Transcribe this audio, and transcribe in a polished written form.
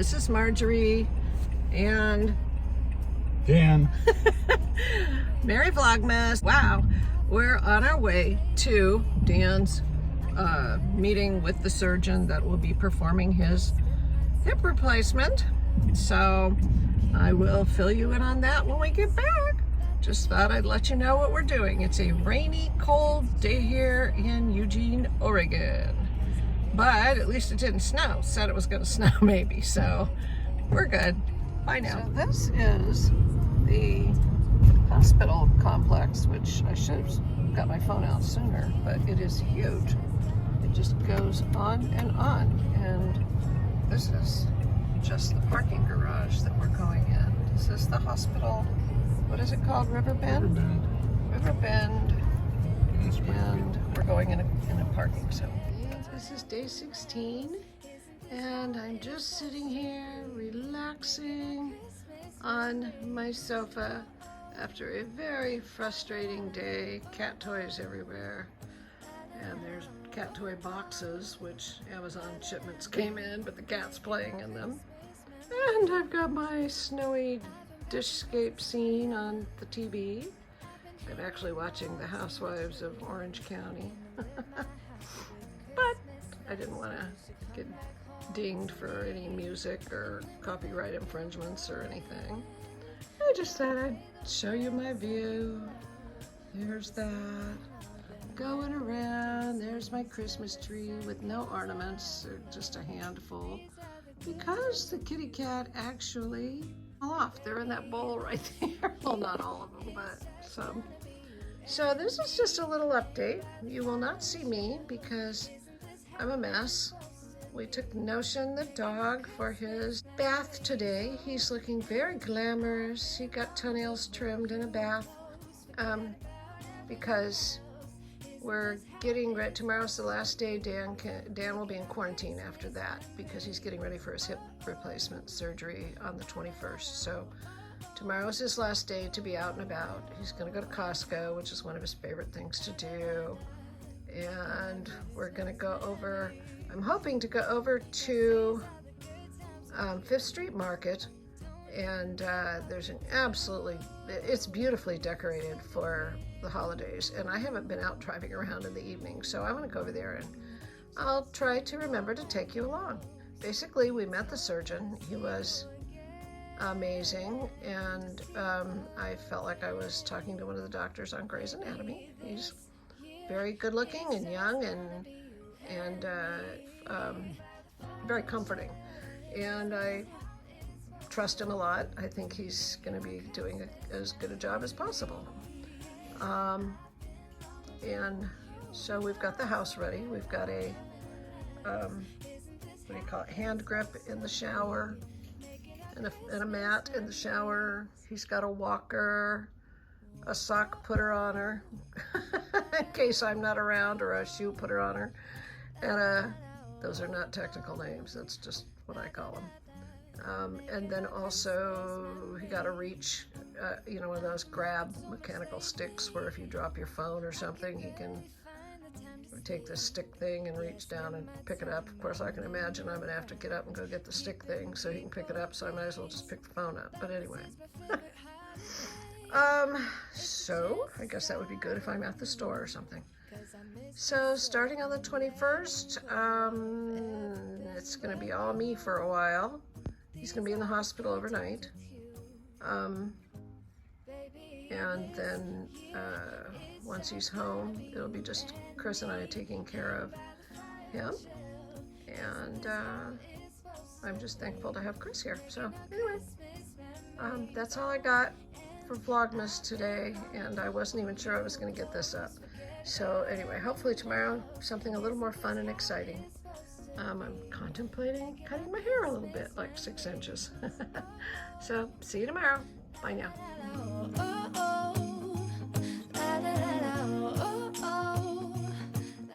this is Marjorie and Dan. Merry Vlogmas. Wow, we're on our way to Dan's meeting with the surgeon that will be performing his hip replacement. So I will fill you in on that when we get back. Just thought I'd let you know what we're doing. It's a rainy, cold day here in Eugene, Oregon. But at least it didn't snow. Said it was going to snow maybe, so we're good. Bye now. So this is the hospital complex, which I should have got my phone out sooner, but it is huge. It just goes on, and this is just the parking garage that we're going in. This is the hospital. What is it called? Riverbend? Riverbend. And we're going in a parking zone. This is day 16, and I'm just sitting here relaxing on my sofa after a very frustrating day. Cat toys everywhere, and there's cat toy boxes, which Amazon shipments came in, but the cat's playing in them. And I've got my snowy dishscape scene on the TV. I'm actually watching The Housewives of Orange County. But I didn't want to get dinged for any music or copyright infringements or anything. I just thought I'd show you my view. There's that. Going around. There's my Christmas tree with no ornaments, or just a handful. Because the kitty cat actually fell off. They're in that bowl right there. Well, not all of them, but some. So this is just a little update. You will not see me because I'm a mess. We took Notion, the dog, for his bath today. He's looking very glamorous. He got toenails trimmed in a bath because we're getting ready. Tomorrow's the last day. Dan will be in quarantine after that because he's getting ready for his hip replacement surgery on the 21st. So tomorrow's his last day to be out and about. He's going to go to Costco, which is one of his favorite things to do. And we're going to go over, I'm hoping to go over to Fifth Street Market. And there's an it's beautifully decorated for the holidays. And I haven't been out driving around in the evening, so I want to go over there and I'll try to remember to take you along. Basically, we met the surgeon. He was amazing, and I felt like I was talking to one of the doctors on Grey's Anatomy. He's very good looking and young and very comforting. And I trust him a lot. I think he's going to be doing as good a job as possible. And so we've got the house ready. We've got a, what do you call it, hand grip in the shower and a mat in the shower. He's got a walker, a sock putter on her in case I'm not around, or a shoe putter on her. And those are not technical names. That's just what I call them. And then also he got a reach, one of those grab mechanical sticks where if you drop your phone or something, he can take this stick thing and reach down and pick it up. Of course, I can imagine I'm gonna have to get up and go get the stick thing so he can pick it up, so I might as well just pick the phone up. But anyway. So I guess that would be good if I'm at the store or something. So starting on the 21st, it's gonna be all me for a while. He's going to be in the hospital overnight. And then once he's home, it'll be just Chris and I taking care of him. And I'm just thankful to have Chris here. So anyway, that's all I got for Vlogmas today. And I wasn't even sure I was going to get this up. So anyway, hopefully tomorrow, something a little more fun and exciting. I'm contemplating cutting my hair a little bit, like 6 inches. So, see you tomorrow. Bye now.